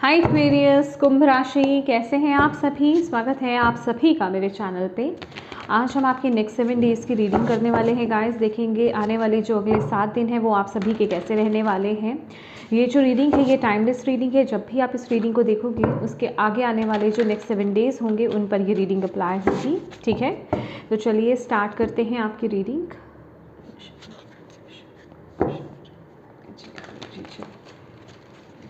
हाय Aquarius, कुंभ राशि, कैसे हैं आप सभी। स्वागत है आप सभी का मेरे चैनल पे। आज हम आपके नेक्स्ट 7 डेज़ की रीडिंग करने वाले हैं गाइस। देखेंगे आने वाले जो अगले 7 दिन हैं वो आप सभी के कैसे रहने वाले हैं। ये जो रीडिंग है ये टाइमलेस रीडिंग है। जब भी आप इस रीडिंग को देखोगे उसके आगे आने वाले जो नेक्स्ट 7 डेज़ होंगे उन पर ये रीडिंग अप्लाई होगी। ठीक है, तो चलिए स्टार्ट करते हैं आपकी रीडिंग।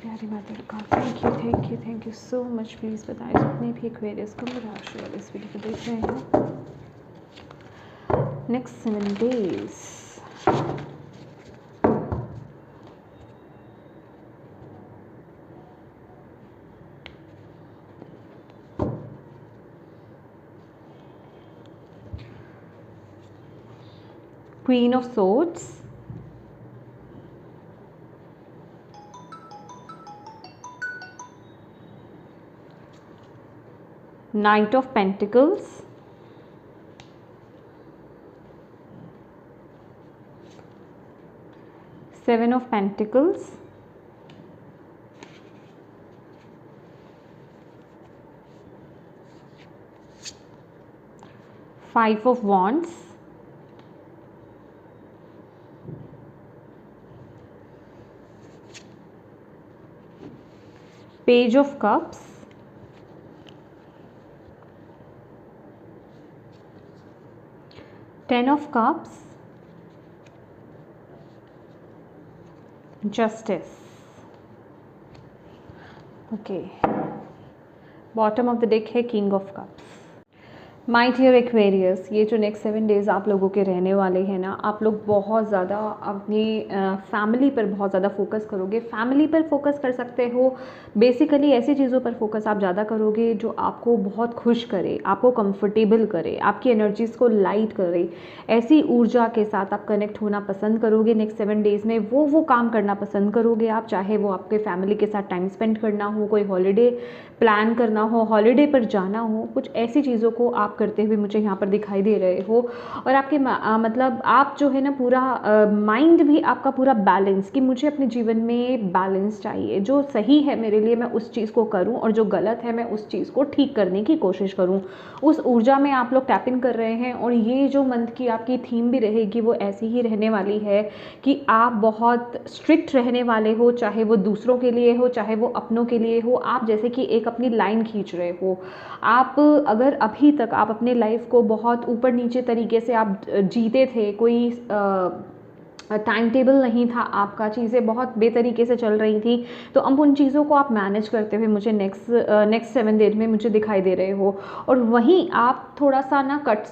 प्यारी मदर का thank you so much. Please बताएं जितने भी एक्वेरियस कुंभ राशि वाले इस वीडियो को देख रहे हैं next 7 days. Queen of swords, Knight of Pentacles, Seven of Pentacles, Five of Wands, Page of Cups, Ten of Cups, Justice. Okay, bottom of the deck है king of cups. My dear Aquarius, ये जो next 7 days आप लोगों के रहने वाले हैं ना, आप लोग बहुत ज़्यादा अपनी फैमिली पर बहुत ज़्यादा फोकस करोगे। फैमिली पर फोकस कर सकते हो, बेसिकली ऐसी चीज़ों पर फोकस आप ज़्यादा करोगे जो आपको बहुत खुश करे, आपको कंफर्टेबल करे, आपकी एनर्जीज़ को लाइट करे। ऐसी ऊर्जा के साथ आप कनेक्ट होना पसंद करोगे नेक्स्ट 7 डेज़ में। वो काम करना पसंद करोगे आप, चाहे वो आपके फैमिली के साथ टाइम स्पेंड करना हो, कोई हॉलीडे प्लान करना हो, हॉलीडे पर जाना हो, कुछ ऐसी चीज़ों को आप करते हुए मुझे यहाँ पर दिखाई दे रहे हो। और आपके मतलब आप जो है ना पूरा माइंड भी आपका पूरा बैलेंस, कि मुझे अपने जीवन में बैलेंस चाहिए, जो सही है मेरे लिए मैं उस चीज़ को करूं और जो गलत है मैं उस चीज़ को ठीक करने की कोशिश करूं। उस ऊर्जा में आप लोग टैप इन कर रहे हैं। और ये जो मंथ की आपकी थीम भी रहेगी वो ऐसी ही रहने वाली है कि आप बहुत स्ट्रिक्ट रहने वाले हो, चाहे वो दूसरों के लिए हो चाहे वो अपनों के लिए हो। आप जैसे कि एक अपनी लाइन खींच रहे हो। आप अगर अभी तक आप अपने लाइफ को बहुत ऊपर नीचे तरीके से आप जीते थे, कोई टाइम टेबल नहीं था आपका, चीज़ें बहुत बेतरीके से चल रही थी, तो अब उन चीज़ों को आप मैनेज करते हुए मुझे नेक्स्ट 7 डेज में मुझे दिखाई दे रहे हो। और वहीं आप थोड़ा सा ना कट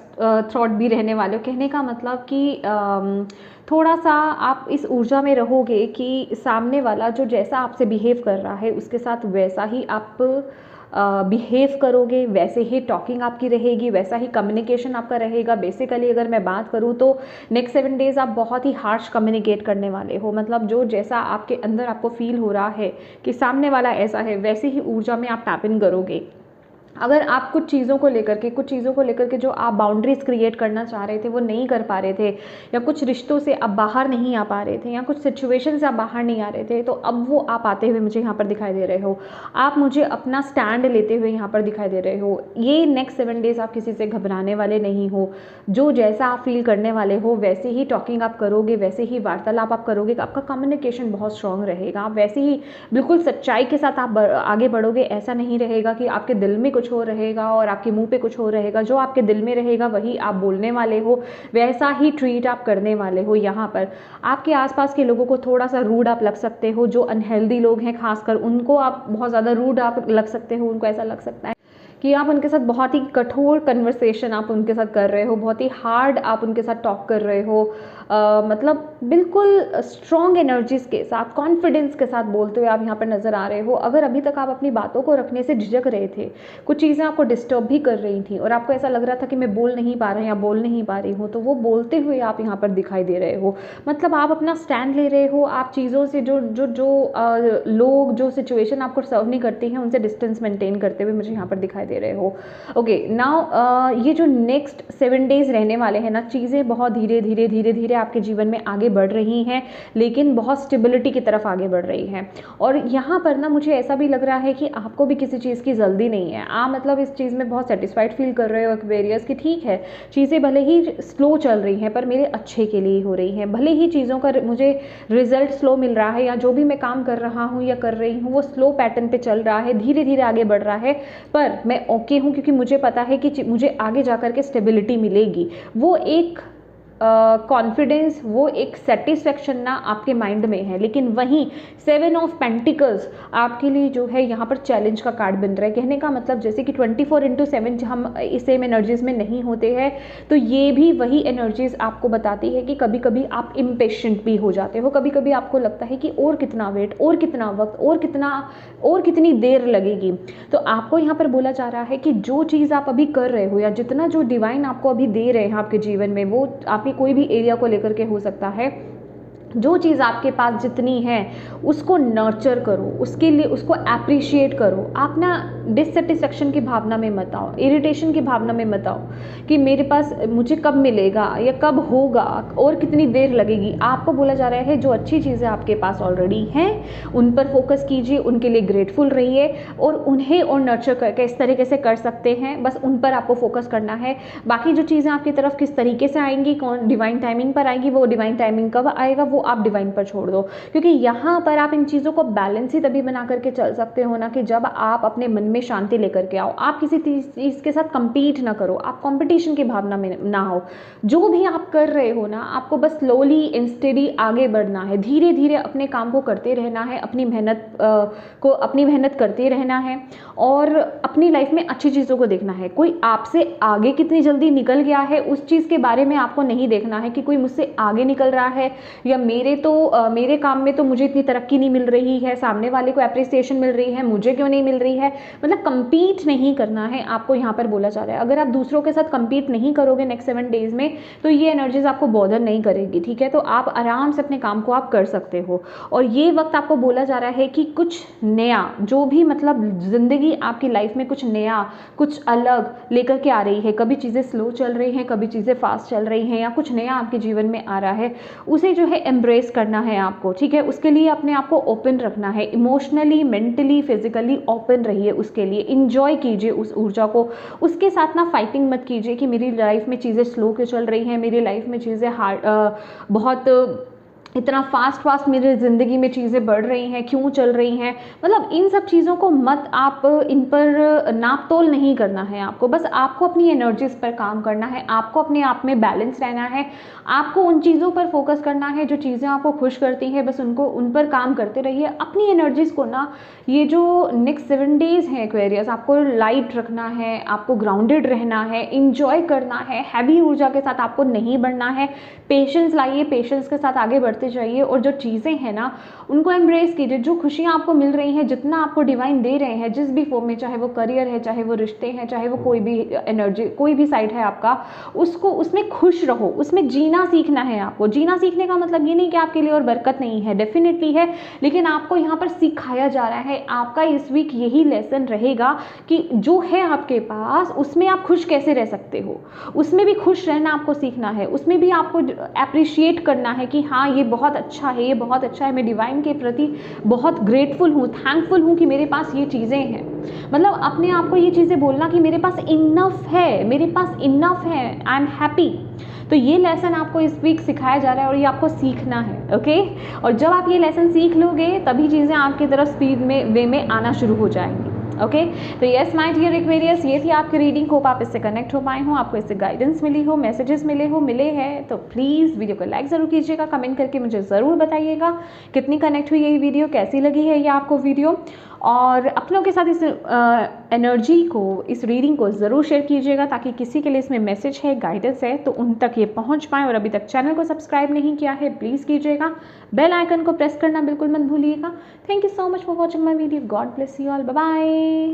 थ्रॉट भी रहने वाले हो। कहने का मतलब कि थोड़ा सा आप इस ऊर्जा में रहोगे कि सामने वाला जो जैसा आपसे बिहेव कर रहा है उसके साथ वैसा ही आप बिहेव करोगे, वैसे ही टॉकिंग आपकी रहेगी, वैसा ही कम्युनिकेशन आपका रहेगा। बेसिकली अगर मैं बात करूँ तो नेक्स्ट 7 डेज़ आप बहुत ही हार्श कम्युनिकेट करने वाले हो। मतलब जो जैसा आपके अंदर आपको फील हो रहा है कि सामने वाला ऐसा है, वैसे ही ऊर्जा में आप टैप इन करोगे। अगर आप कुछ चीज़ों को लेकर के जो आप बाउंड्रीज क्रिएट करना चाह रहे थे वो नहीं कर पा रहे थे, या कुछ रिश्तों से आप बाहर नहीं आ पा रहे थे, या कुछ सिचुएशन से आप बाहर नहीं आ रहे थे, तो अब वो आप आते हुए मुझे यहाँ पर दिखाई दे रहे हो। आप मुझे अपना स्टैंड लेते हुए यहाँ पर दिखाई दे रहे हो। ये नेक्स्ट 7 डेज़ आप किसी से घबराने वाले नहीं हो। जो जैसा आप फील करने वाले हो वैसे ही टॉकिंग आप करोगे, वैसे ही वार्तालाप आप करोगे। आपका कम्युनिकेशन बहुत स्ट्रांग रहेगा। आप वैसे ही बिल्कुल सच्चाई के साथ आप आगे बढ़ोगे। ऐसा नहीं रहेगा कि आपके दिल में कुछ हो रहेगा और आपके मुंह पे कुछ हो रहेगा। जो आपके दिल में रहेगा वही आप बोलने वाले हो, वैसा ही ट्रीट आप करने वाले हो। यहाँ पर आपके आसपास के लोगों को थोड़ा सा रूड आप लग सकते हो। जो अनहेल्दी लोग हैं खासकर उनको आप बहुत ज़्यादा रूड आप लग सकते हो। उनको ऐसा लग सकता है कि आप उनके साथ बहुत ही कठोर कन्वर्सेशन आप उनके साथ कर रहे हो, बहुत ही हार्ड आप उनके साथ टॉक कर रहे हो। मतलब बिल्कुल स्ट्रॉन्ग एनर्जीज के साथ, कॉन्फिडेंस के साथ बोलते हुए आप यहाँ पर नज़र आ रहे हो। अगर अभी तक आप अपनी बातों को रखने से झिझक रहे थे, कुछ चीज़ें आपको डिस्टर्ब भी कर रही थी और आपको ऐसा लग रहा था कि मैं बोल नहीं पा रहा या बोल नहीं पा रही हूँ, तो वो बोलते हुए आप यहाँ पर दिखाई दे रहे हो। मतलब आप अपना स्टैंड ले रहे हो। आप चीज़ों से जो जो जो लोग जो सिचुएशन आपको सर्व नहीं करती हैं उनसे डिस्टेंस मेंटेन करते हुए मुझे यहाँ पर दिखाई दे रहे हो। ओके, नाउ ये जो नेक्स्ट 7 डेज रहने वाले हैं ना, चीज़ें बहुत धीरे धीरे आपके जीवन में आगे बढ़ रही हैं, लेकिन बहुत स्टेबिलिटी की तरफ आगे बढ़ रही हैं। और यहाँ पर ना मुझे ऐसा भी लग रहा है कि आपको भी किसी चीज़ की जल्दी नहीं है। आप मतलब इस चीज़ में बहुत सेटिस्फाइड फील कर रहे हो एक्वेरियस कि ठीक है, चीज़ें भले ही स्लो चल रही हैं पर मेरे अच्छे के लिए हो रही हैं, भले ही चीज़ों का मुझे रिजल्ट स्लो मिल रहा है, या जो भी मैं काम कर रहा हूँ या कर रही हूँ वो स्लो पैटर्न पे चल रहा है, धीरे धीरे आगे बढ़ रहा है, पर मैं ओके हूँ क्योंकि मुझे पता है कि मुझे आगे जा कर के स्टेबिलिटी मिलेगी। वो एक कॉन्फिडेंस, वो एक सेटिस्फेक्शन ना आपके माइंड में है। लेकिन वहीं 7 ऑफ पेंटिकल्स आपके लिए जो है यहाँ पर चैलेंज का कार्ड बन रहा है। कहने का मतलब जैसे कि 24/7 हम इस सेम एनर्जीज में नहीं होते हैं, तो ये भी वही एनर्जीज आपको बताती है कि कभी कभी आप इम्पेशेंट भी हो जाते हो, कभी कभी आपको लगता है कि और कितना वेट, और कितना वक्त, और कितनी देर लगेगी। तो आपको यहाँ पर बोला जा रहा है कि जो चीज़ आप अभी कर रहे हो या जितना जो डिवाइन आपको अभी दे रहे हैं आपके जीवन में, वो आप कोई भी एरिया को लेकर के हो सकता है। जो चीज़ आपके पास जितनी है उसको नर्चर करो, उसके लिए उसको अप्रिशिएट करो। आप ना डिससेटिस्फेक्शन की भावना में मत आओ, इरिटेशन की भावना में मत आओ कि मेरे पास, मुझे कब मिलेगा या कब होगा और कितनी देर लगेगी। आपको बोला जा रहा है जो अच्छी चीज़ें आपके पास ऑलरेडी हैं उन पर फोकस कीजिए, उनके लिए ग्रेटफुल रहिए और उन्हें और नर्चर करके इस तरीके से कर सकते हैं, बस उन पर आपको फोकस करना है। बाकी जो चीज़ें आपकी तरफ किस तरीके से आएंगी, कौन डिवाइन टाइमिंग पर आएगी, वो डिवाइन टाइमिंग कब आएगा वो आप डिवाइन पर छोड़ दो। क्योंकि यहाँ पर आप इन चीज़ों को बैलेंस ही तभी बना करके चल सकते हो ना कि जब आप अपने मन में शांति लेकर के आओ। आप किसी चीज़ के साथ कंपीट ना करो, आप कंपटीशन की भावना में ना हो। जो भी आप कर रहे हो ना, आपको बस स्लोली एंड स्टेडी आगे बढ़ना है, धीरे धीरे अपने काम को करते रहना है, अपनी मेहनत करते रहना है और अपनी लाइफ में अच्छी चीज़ों को देखना है। कोई आपसे आगे कितनी जल्दी निकल गया है उस चीज़ के बारे में आपको नहीं देखना है कि कोई मुझसे आगे निकल रहा है या मेरे काम में तो मुझे इतनी तरक्की नहीं मिल रही है, सामने वाले को एप्रिसिएशन मिल रही है, मुझे क्यों नहीं मिल रही है। मतलब कंपीट नहीं करना है आपको, यहाँ पर बोला जा रहा है। अगर आप दूसरों के साथ कंपीट नहीं करोगे नेक्स्ट 7 डेज में तो ये एनर्जीज आपको बॉदर नहीं करेगी, ठीक है। तो आप आराम से अपने काम को आप कर सकते हो। और ये वक्त आपको बोला जा रहा है कि कुछ नया, जो भी मतलब जिंदगी आपकी लाइफ में कुछ नया, कुछ अलग लेकर के आ रही है, कभी चीज़ें स्लो चल रही हैं, कभी चीज़ें फास्ट चल रही हैं, या कुछ नया आपके जीवन में आ रहा है, उसे जो है एम्ब्रेस करना है आपको, ठीक है। उसके लिए अपने आप को ओपन रखना है, इमोशनली, मेंटली, फिजिकली ओपन रहिए, उसके लिए इंजॉय कीजिए उस ऊर्जा को। उसके साथ ना फाइटिंग मत कीजिए कि मेरी लाइफ में चीज़ें स्लो क्यों चल रही हैं, मेरी लाइफ में चीज़ें बहुत इतना फास्ट मेरी ज़िंदगी में चीज़ें बढ़ रही हैं, क्यों चल रही हैं। मतलब इन सब चीज़ों को मत, आप इन पर नाप तोल नहीं करना है आपको। बस आपको अपनी एनर्जीज पर काम करना है, आपको अपने आप में बैलेंस रहना है, आपको उन चीज़ों पर फोकस करना है जो चीज़ें आपको खुश करती हैं, बस उन पर काम करते रहिए। अपनी एनर्जीज़ को ना, ये जो नेक्स्ट 7 डेज़ हैं एक्वेरियस, आपको लाइट रखना है, आपको ग्राउंडेड रहना है, इंजॉय करना है, हैवी ऊर्जा के साथ आपको नहीं बढ़ना है। पेशेंस लाइए, पेशेंस के साथ आगे बढ़ते जाइए और जो चीज़ें हैं ना उनको एम्ब्रेस कीजिए। जो खुशियाँ आपको मिल रही हैं, जितना आपको डिवाइन दे रहे हैं, जिस भी फॉर्म में, चाहे वो करियर है, चाहे वो रिश्ते हैं, चाहे वो कोई भी एनर्जी, कोई भी साइड है आपका, उसमें खुश रहो, उसमें जीना सीखना है आपको। जीना सीखने का मतलब ये नहीं कि आपके लिए और बरकत नहीं है, डेफिनेटली है, लेकिन आपको यहाँ पर सिखाया जा रहा है। आपका इस वीक यही लेसन रहेगा कि जो है आपके पास उसमें आप खुश कैसे रह सकते हो, उसमें भी खुश रहना आपको सीखना है, उसमें भी आपको अप्रिशिएट करना है कि हाँ ये बहुत अच्छा है, ये बहुत अच्छा है, मैं डिवाइन के प्रति बहुत ग्रेटफुल हूँ, थैंकफुल हूँ कि मेरे पास ये चीज़ें हैं। मतलब अपने आप को ये चीज़ें बोलना कि मेरे पास इनफ है, मेरे पास इनफ है, आई एम हैप्पी। तो ये लेसन आपको इस वीक सिखाया जा रहा है और ये आपको सीखना है, ओके। और जब आप ये लेसन सीख लोगे तभी चीज़ें आपकी तरफ स्पीड में, वे में आना शुरू हो जाएंगी, ओके। तो यस माय डियर एक्वेरियस, ये थी आपकी रीडिंग। होप आप इससे कनेक्ट हो पाए हो, आपको इससे गाइडेंस मिली हो, मैसेजेस मिले हैं तो प्लीज़ वीडियो को लाइक ज़रूर कीजिएगा, कमेंट करके मुझे ज़रूर बताइएगा कितनी कनेक्ट हुई ये वीडियो, कैसी लगी है ये आपको वीडियो। और अपनों के साथ इस एनर्जी को, इस रीडिंग को ज़रूर शेयर कीजिएगा ताकि किसी के लिए इसमें मैसेज है, गाइडेंस है तो उन तक ये पहुंच पाए। और अभी तक चैनल को सब्सक्राइब नहीं किया है प्लीज़ कीजिएगा, बेल आइकन को प्रेस करना बिल्कुल मत भूलिएगा। Thank you so much for watching my video. God bless you all, bye bye.